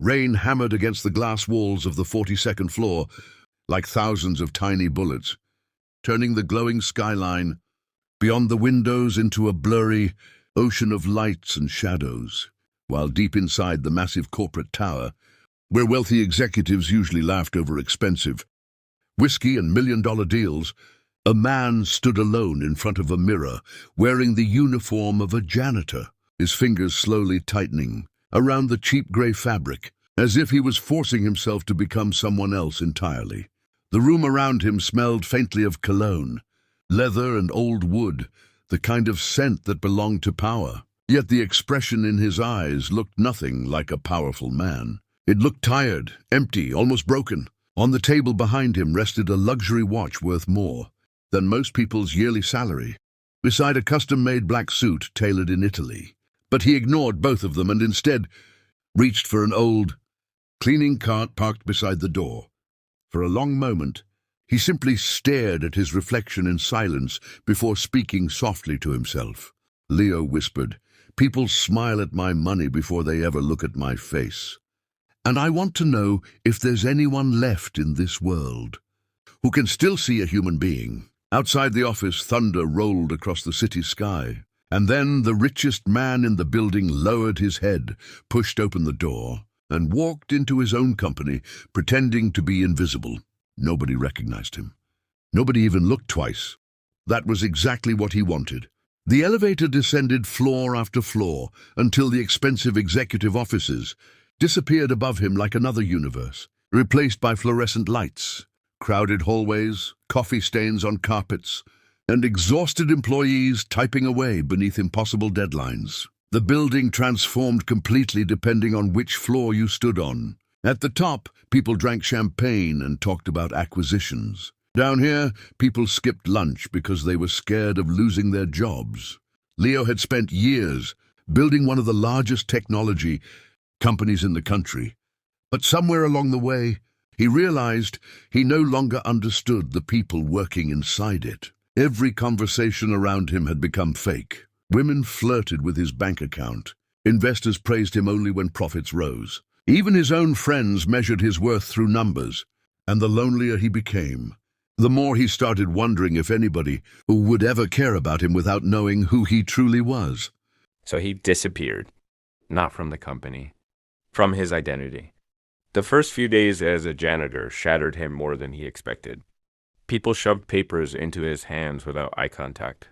Rain hammered against the glass walls of the 42nd floor like thousands of tiny bullets, turning the glowing skyline beyond the windows into a blurry ocean of lights and shadows, while deep inside the massive corporate tower, where wealthy executives usually laughed over expensive whiskey and million-dollar deals, a man stood alone in front of a mirror, wearing the uniform of a janitor, his fingers slowly tightening around the cheap grey fabric, as if he was forcing himself to become someone else entirely. The room around him smelled faintly of cologne, leather and old wood, the kind of scent that belonged to power. Yet the expression in his eyes looked nothing like a powerful man. It looked tired, empty, almost broken. On the table behind him rested a luxury watch worth more than most people's yearly salary, beside a custom-made black suit tailored in Italy. But he ignored both of them and instead reached for an old cleaning cart parked beside the door. For a long moment, he simply stared at his reflection in silence before speaking softly to himself. Leo whispered, "People smile at my money before they ever look at my face. And I want to know if there's anyone left in this world who can still see a human being." Outside the office, thunder rolled across the city sky. And then the richest man in the building lowered his head, pushed open the door, and walked into his own company, pretending to be invisible. Nobody recognized him. Nobody even looked twice. That was exactly what he wanted. The elevator descended floor after floor until the expensive executive offices disappeared above him like another universe, replaced by fluorescent lights, crowded hallways, coffee stains on carpets, and exhausted employees typing away beneath impossible deadlines. The building transformed completely depending on which floor you stood on. At the top, people drank champagne and talked about acquisitions. Down here, people skipped lunch because they were scared of losing their jobs. Leo had spent years building one of the largest technology companies in the country, but somewhere along the way, he realized he no longer understood the people working inside it. Every conversation around him had become fake. Women flirted with his bank account. Investors praised him only when profits rose. Even his own friends measured his worth through numbers, and the lonelier he became, the more he started wondering if anybody would ever care about him without knowing who he truly was. So he disappeared, not from the company, from his identity. The first few days as a janitor shattered him more than he expected. People shoved papers into his hands without eye contact.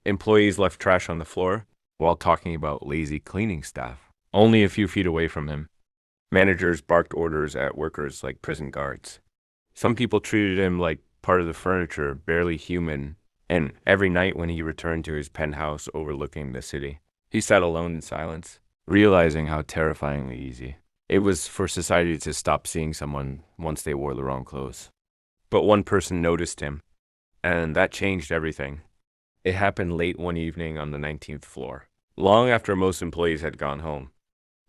Employees left trash on the floor while talking about lazy cleaning staff, only a few feet away from him. Managers barked orders at workers like prison guards. Some people treated him like part of the furniture, barely human, and every night when he returned to his penthouse overlooking the city, he sat alone in silence, realizing how terrifyingly easy it was for society to stop seeing someone once they wore the wrong clothes. But one person noticed him, and that changed everything. It happened late one evening on the 19th floor, long after most employees had gone home.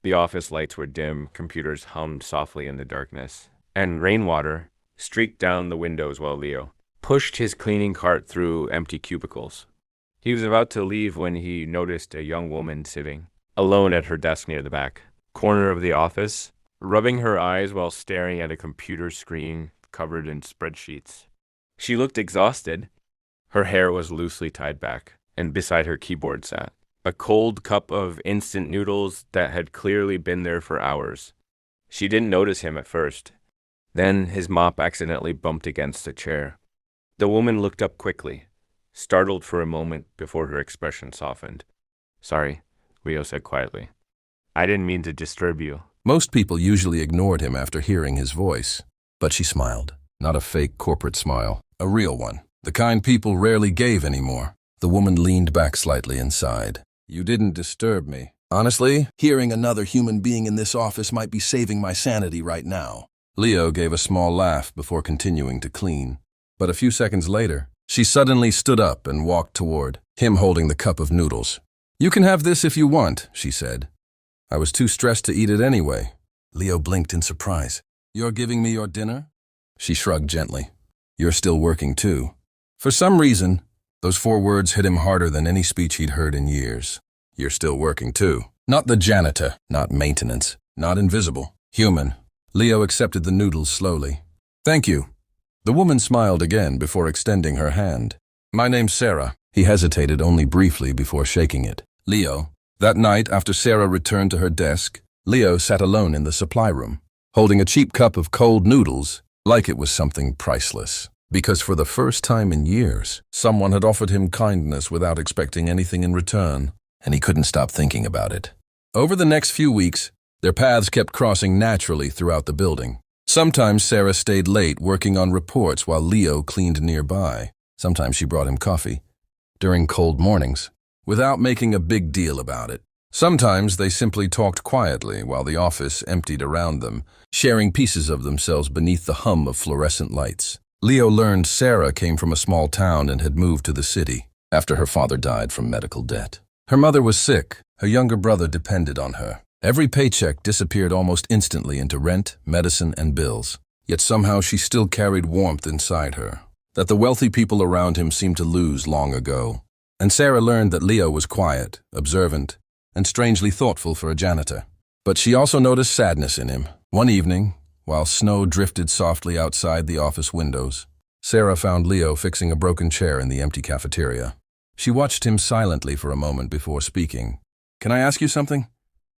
The office lights were dim, computers hummed softly in the darkness, and rainwater streaked down the windows while Leo pushed his cleaning cart through empty cubicles. He was about to leave when he noticed a young woman sitting alone at her desk near the back corner of the office, rubbing her eyes while staring at a computer screen covered in spreadsheets. She looked exhausted. Her hair was loosely tied back, and beside her keyboard sat a cold cup of instant noodles that had clearly been there for hours. She didn't notice him at first. Then his mop accidentally bumped against a chair. The woman looked up quickly, startled for a moment before her expression softened. "Sorry," Leo said quietly. "I didn't mean to disturb you." Most people usually ignored him after hearing his voice, but she smiled. Not a fake corporate smile, a real one. The kind people rarely gave anymore. The woman leaned back slightly and sighed. "You didn't disturb me. Honestly, hearing another human being in this office might be saving my sanity right now." Leo gave a small laugh before continuing to clean. But a few seconds later, she suddenly stood up and walked toward him holding the cup of noodles. "You can have this if you want," she said. "I was too stressed to eat it anyway." Leo blinked in surprise. "You're giving me your dinner?" She shrugged gently. "You're still working too." For some reason, those 4 words hit him harder than any speech he'd heard in years. You're still working too. Not the janitor, not maintenance, not invisible. Human. Leo accepted the noodles slowly. Thank you. The woman smiled again before extending her hand. My name's Sarah. He hesitated only briefly before shaking it. Leo. That night, after Sarah returned to her desk, Leo sat alone in the supply room, holding a cheap cup of cold noodles like it was something priceless. Because for the first time in years, someone had offered him kindness without expecting anything in return, and he couldn't stop thinking about it. Over the next few weeks, their paths kept crossing naturally throughout the building. Sometimes Sarah stayed late working on reports while Leo cleaned nearby. Sometimes she brought him coffee during cold mornings, without making a big deal about it. Sometimes they simply talked quietly while the office emptied around them, sharing pieces of themselves beneath the hum of fluorescent lights. Leo learned Sarah came from a small town and had moved to the city after her father died from medical debt. Her mother was sick. Her younger brother depended on her. Every paycheck disappeared almost instantly into rent, medicine, and bills. Yet somehow she still carried warmth inside her that the wealthy people around him seemed to lose long ago. And Sarah learned that Leo was quiet, observant, and strangely thoughtful for a janitor. But she also noticed sadness in him. One evening, while snow drifted softly outside the office windows, Sarah found Leo fixing a broken chair in the empty cafeteria. She watched him silently for a moment before speaking. Can I ask you something?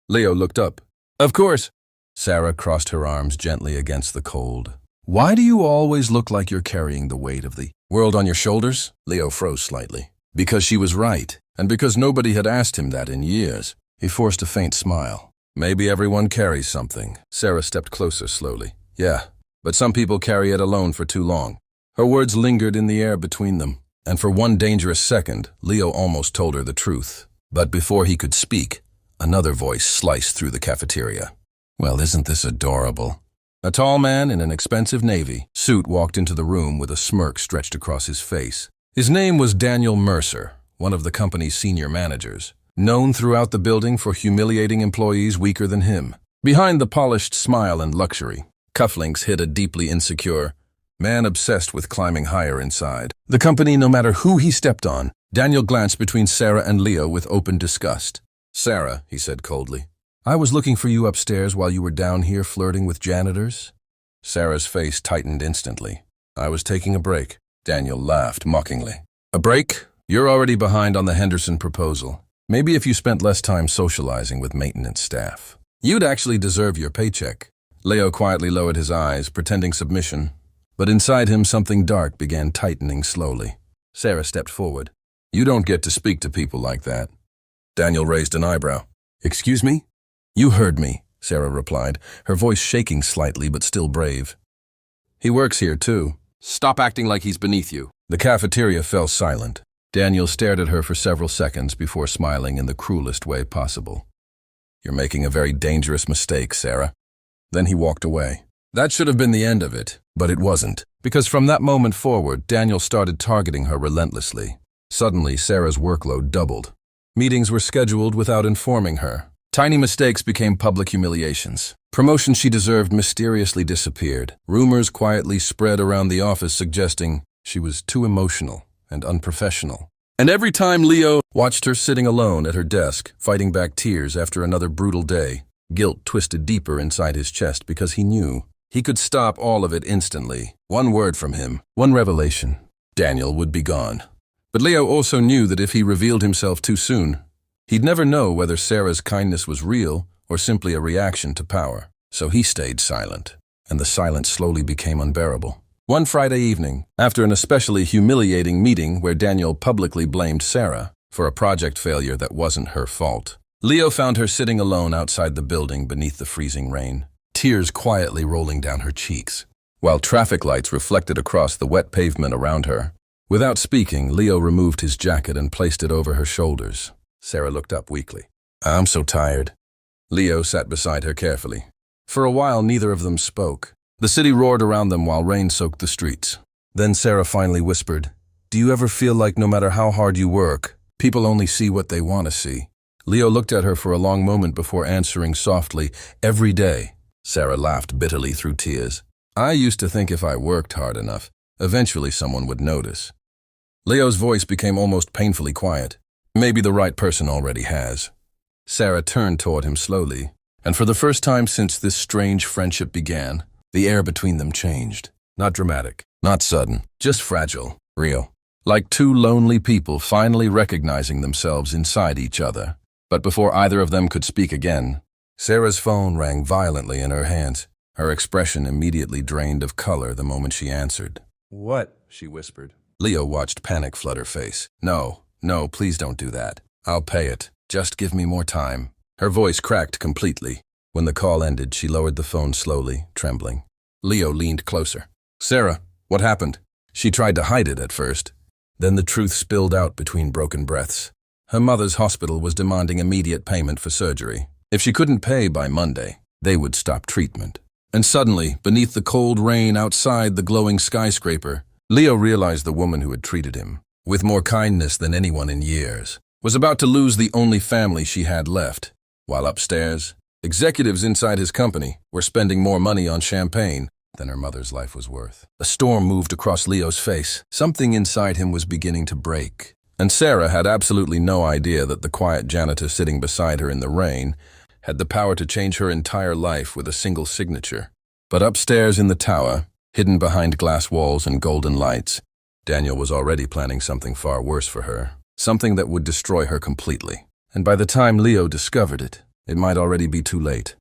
Leo looked up. Of course. Sarah crossed her arms gently against the cold. Why do you always look like you're carrying the weight of the world on your shoulders? Leo froze slightly. Because she was right, and because nobody had asked him that in years. He forced a faint smile. Maybe everyone carries something. Sarah stepped closer slowly. Yeah, but some people carry it alone for too long. Her words lingered in the air between them, and for one dangerous second, Leo almost told her the truth. But before he could speak, another voice sliced through the cafeteria. Well, isn't this adorable? A tall man in an expensive navy suit walked into the room with a smirk stretched across his face. His name was Daniel Mercer, one of the company's senior managers, known throughout the building for humiliating employees weaker than him. Behind the polished smile and luxury, cufflinks hid a deeply insecure man obsessed with climbing higher inside. The company, no matter who he stepped on, Daniel glanced between Sarah and Leo with open disgust. Sarah, he said coldly, I was looking for you upstairs while you were down here flirting with janitors. Sarah's face tightened instantly. I was taking a break. Daniel laughed mockingly. A break? You're already behind on the Henderson proposal. Maybe if you spent less time socializing with maintenance staff, you'd actually deserve your paycheck. Leo quietly lowered his eyes, pretending submission, but inside him something dark began tightening slowly. Sarah stepped forward. You don't get to speak to people like that. Daniel raised an eyebrow. Excuse me? You heard me, Sarah replied, her voice shaking slightly but still brave. He works here too. Stop acting like he's beneath you. The cafeteria fell silent. Daniel stared at her for several seconds before smiling in the cruelest way possible. You're making a very dangerous mistake, Sarah. Then he walked away. That should have been the end of it, but it wasn't, because from that moment forward, Daniel started targeting her relentlessly. Suddenly, Sarah's workload doubled. Meetings were scheduled without informing her. Tiny mistakes became public humiliations. Promotions she deserved mysteriously disappeared. Rumors quietly spread around the office suggesting she was too emotional and unprofessional. And every time Leo watched her sitting alone at her desk, fighting back tears after another brutal day, guilt twisted deeper inside his chest because he knew he could stop all of it instantly. One word from him, one revelation, Daniel would be gone. But Leo also knew that if he revealed himself too soon, he'd never know whether Sarah's kindness was real or simply a reaction to power. So he stayed silent, and the silence slowly became unbearable. One Friday evening, after an especially humiliating meeting where Daniel publicly blamed Sarah for a project failure that wasn't her fault, Leo found her sitting alone outside the building beneath the freezing rain, tears quietly rolling down her cheeks, while traffic lights reflected across the wet pavement around her. Without speaking, Leo removed his jacket and placed it over her shoulders. Sarah looked up weakly. I'm so tired. Leo sat beside her carefully. For a while, neither of them spoke. The city roared around them while rain soaked the streets. Then Sarah finally whispered, Do you ever feel like no matter how hard you work, people only see what they want to see? Leo looked at her for a long moment before answering softly, Every day. Sarah laughed bitterly through tears. I used to think if I worked hard enough, eventually someone would notice. Leo's voice became almost painfully quiet. Maybe the right person already has. Sarah turned toward him slowly. And for the first time since this strange friendship began, the air between them changed. Not dramatic, not sudden, just fragile, real. Like two lonely people finally recognizing themselves inside each other. But before either of them could speak again, Sarah's phone rang violently in her hands. Her expression immediately drained of color the moment she answered. "What?" she whispered. Leo watched panic flood her face. No, please don't do that. I'll pay it. Just give me more time. Her voice cracked completely. When the call ended, she lowered the phone slowly, trembling. Leo leaned closer. "Sarah, what happened?" She tried to hide it at first. Then the truth spilled out between broken breaths. Her mother's hospital was demanding immediate payment for surgery. If she couldn't pay by Monday, they would stop treatment. And suddenly, beneath the cold rain outside the glowing skyscraper, Leo realized the woman who had treated him, with more kindness than anyone in years, was about to lose the only family she had left. While upstairs, executives inside his company were spending more money on champagne than her mother's life was worth. A storm moved across Leo's face. Something inside him was beginning to break. And Sarah had absolutely no idea that the quiet janitor sitting beside her in the rain had the power to change her entire life with a single signature. But upstairs in the tower, hidden behind glass walls and golden lights, Daniel was already planning something far worse for her, something that would destroy her completely. And by the time Leo discovered it, it might already be too late.